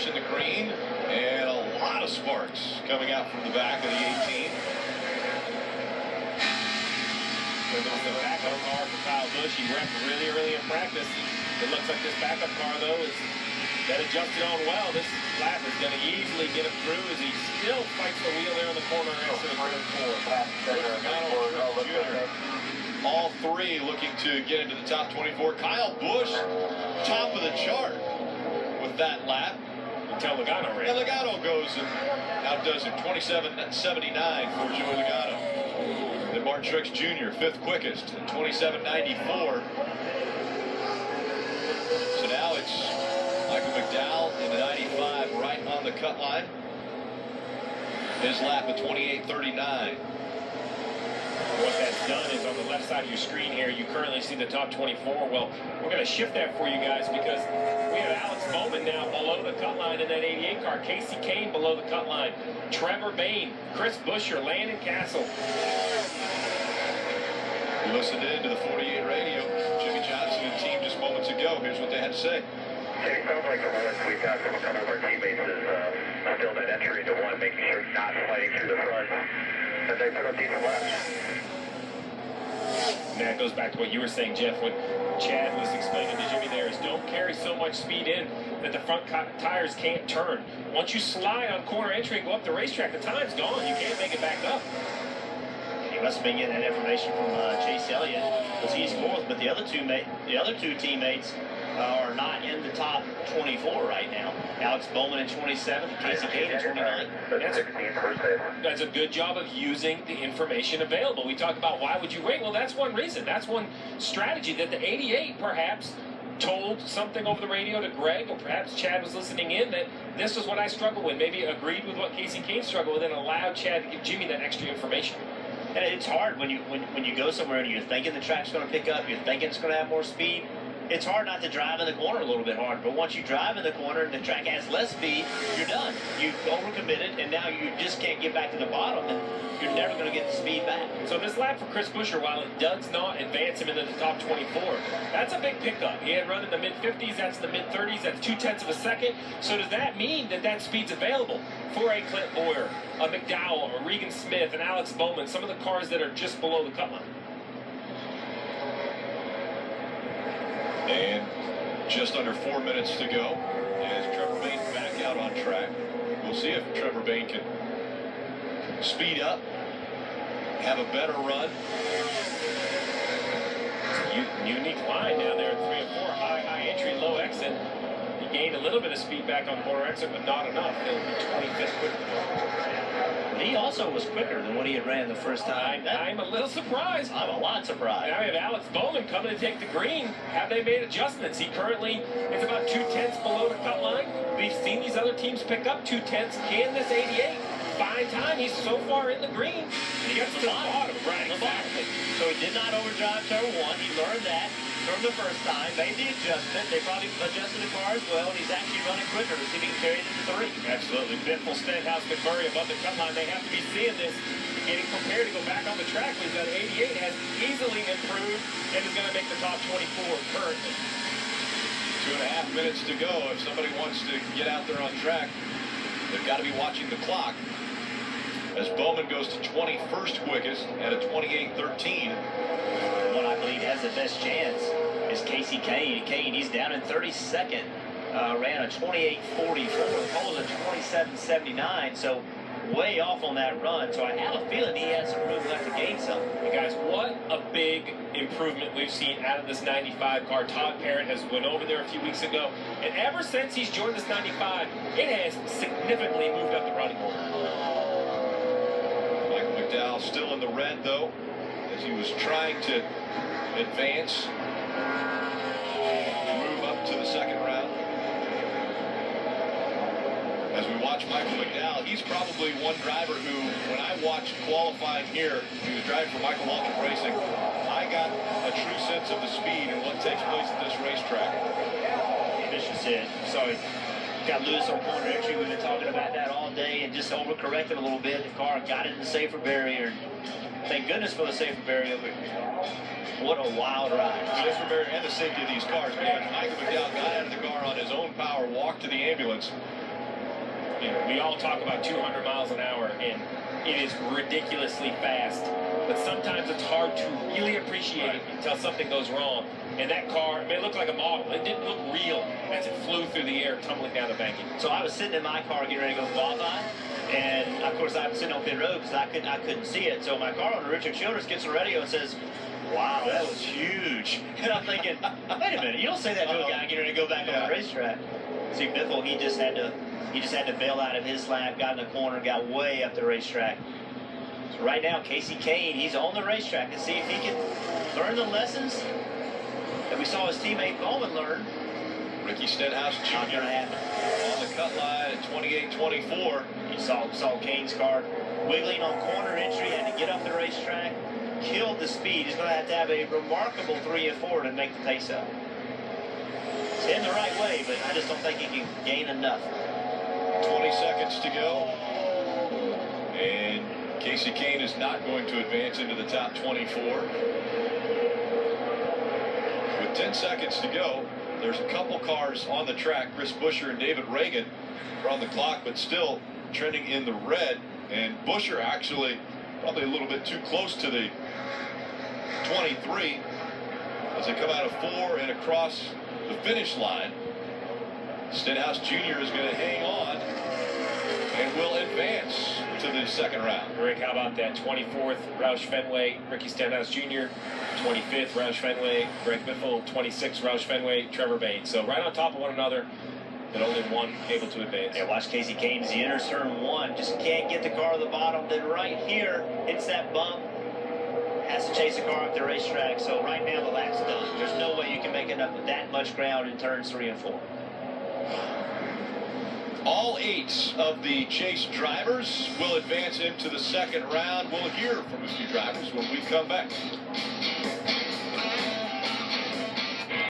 Busch in the green, and a lot of sparks coming out from the back of the 18. There goes the backup car for Kyle Busch. He wrecked really early in practice. It looks like this backup car, though, is that adjusted on well. This lap is going to easily get him through as he still fights the wheel there in the corner next to the turn 4. All three looking to get into the top 24. Kyle Busch, top of the chart with that lap. Until Logano ran. And Logano goes and outdoes him. 27.79 for Joey Logano. Then Martin Truex Jr., fifth quickest at 27.94. So now it's Michael McDowell in the 95 right on the cut line. His lap at 28.39. What that's done is on the left side of your screen here, you currently see the top 24. Well, we're going to shift that for you guys because we have Alex Bowman now below the cut line in that 88 car. Casey Kane below the cut line. Trevor Bayne, Chris Buescher, Landon Castle. You listened in to the 48 radio. Jimmy Johnson and team just moments ago. Here's what they had to say. It sounds like the moment we've got from a couple of our teammates is still that entry into one, making sure it's not sliding through the front. And they put up decent laps. And that goes back to what you were saying, Jeff, what Chad was explaining to Jimmy there is don't carry so much speed in that the front tires can't turn. Once you slide on corner entry and go up the racetrack, the time's gone. You can't make it back up. He must have been getting that information from Chase Elliott because he's fourth, but the other two teammates are not in the top 24 right now. Alex Bowman in 27, Casey Kane in 29. That's a good job of using the information available. We talk about why would you wait? Well, that's one reason. That's one strategy that the 88 perhaps told something over the radio to Greg, or perhaps Chad was listening in that this is what I struggle with. Maybe agreed with what Casey Kane struggled with and allowed Chad to give Jimmy that extra information. And it's hard when you go somewhere and you're thinking the track's going to pick up, you're thinking it's going to have more speed. It's hard not to drive in the corner a little bit hard, but once you drive in the corner and the track has less speed, you're done. You've overcommitted, and now you just can't get back to the bottom, and you're never going to get the speed back. So this lap for Chris Buescher, while it does not advance him into the top 24, that's a big pickup. He had run in the mid-50s, that's the mid-30s, that's 0.2 of a second. So does that mean that that speed's available for a Clint Boyer, a McDowell, a Regan Smith, and Alex Bowman, some of the cars that are just below the cut line? And just under 4 minutes to go as Trevor Bayne back out on track. We'll see if Trevor Bayne can speed up, have a better run. It's a unique line down there at 3 and 4. High entry, low exit. He gained a little bit of speed back on corner exit, but not enough. He'll be 25th quicker. He also was quicker than what he had ran the first time. I'm a little surprised. I'm a lot surprised. Now we have Alex Bowman coming to take the green. Have they made adjustments? He currently is about 0.2 below the cut line. We've seen these other teams pick up 0.2. Can this 88 find time? He's so far in the green. He gets to the bottom. Right, exactly. So he did not overdrive turn 1. He learned that from the first time, made the adjustment. They probably adjusted the car as well, and he's actually running quicker to see if he can carry it into 3. Absolutely. Biffle, Stenhouse, McMurray above the cut line. They have to be seeing this, getting prepared to go back on the track. We've got 88 has easily improved and is going to make the top 24 currently. 2.5 minutes to go. If somebody wants to get out there on track, they've got to be watching the clock. As Bowman goes to 21st quickest at a 28.13. One I believe has the best chance is Casey Kane. Kane, he's down in 32nd. Ran a 28.44. Cole's a 27.79. So way off on that run. So I have a feeling he has some room left to gain some. Hey guys, what a big improvement we've seen out of this 95 car. Todd Parrott has went over there a few weeks ago, and ever since he's joined this 95, it has significantly moved up the running order. Michael McDowell still in the red, though, as he was trying to advance, move up to the second round. As we watch Michael McDowell, he's probably one driver who, when I watched qualifying here, he was driving for Michael Waltrip Racing, I got a true sense of the speed and what takes place at this racetrack. Bishop said, sorry, got loose on corner entry. We've been talking about that all day and just overcorrected a little bit. The car got it in the safer barrier. Thank goodness for the safer barrier. What a wild ride. Safer barrier and the safety of these cars, man. Michael McDowell got out of the car on his own power, walked to the ambulance, we all talk about 200 miles an hour, and it is ridiculously fast. But sometimes it's hard to really appreciate it until something goes wrong. And that car, it looked like a model. It didn't look real as it flew through the air, tumbling down the banking. So I was sitting in my car getting ready to go qualify, and of course I was sitting on pit road because I couldn't see it. So my car owner, Richard Childress, gets the radio and says, "Wow, that was huge." And I'm thinking, wait a minute, you don't say that to a guy getting ready to go back on the racetrack. See, Biffle, he just had to bail out of his lap, got in the corner, got way up the racetrack. So right now, Casey Kane, he's on the racetrack to see if he can learn the lessons that we saw his teammate Bowman learn. Ricky Stenhouse Not Jr. going to happen. on the cut line at 28-24. You saw Kane's car wiggling on corner entry, had to get up the racetrack, killed the speed. He's going to have a remarkable 3 and 4 to make the pace up. It's heading the right way, but I just don't think he can gain enough. 20 seconds to go. And Casey Kane is not going to advance into the top 24. With 10 seconds to go, there's a couple cars on the track. Chris Buescher and David Reagan are on the clock, but still trending in the red. And Buescher actually probably a little bit too close to the 23 as they come out of 4 and across the finish line. Stenhouse Jr. is going to hang on and will advance to the second round. Rick, how about that? 24th, Roush Fenway, Ricky Stenhouse Jr. 25th, Roush Fenway, Greg Biffle. 26th, Roush Fenway, Trevor Bain. So right on top of one another, but only one able to advance. Yeah, watch Casey Kane as he enters turn 1. Just can't get the car to the bottom. Then right here, hits that bump. Has to chase the car up the racetrack. So right now the lap's done. There's no way you can make enough of that much ground in turns 3 and 4. All 8 of the chase drivers will advance into the second round. We'll hear from a few drivers when we come back.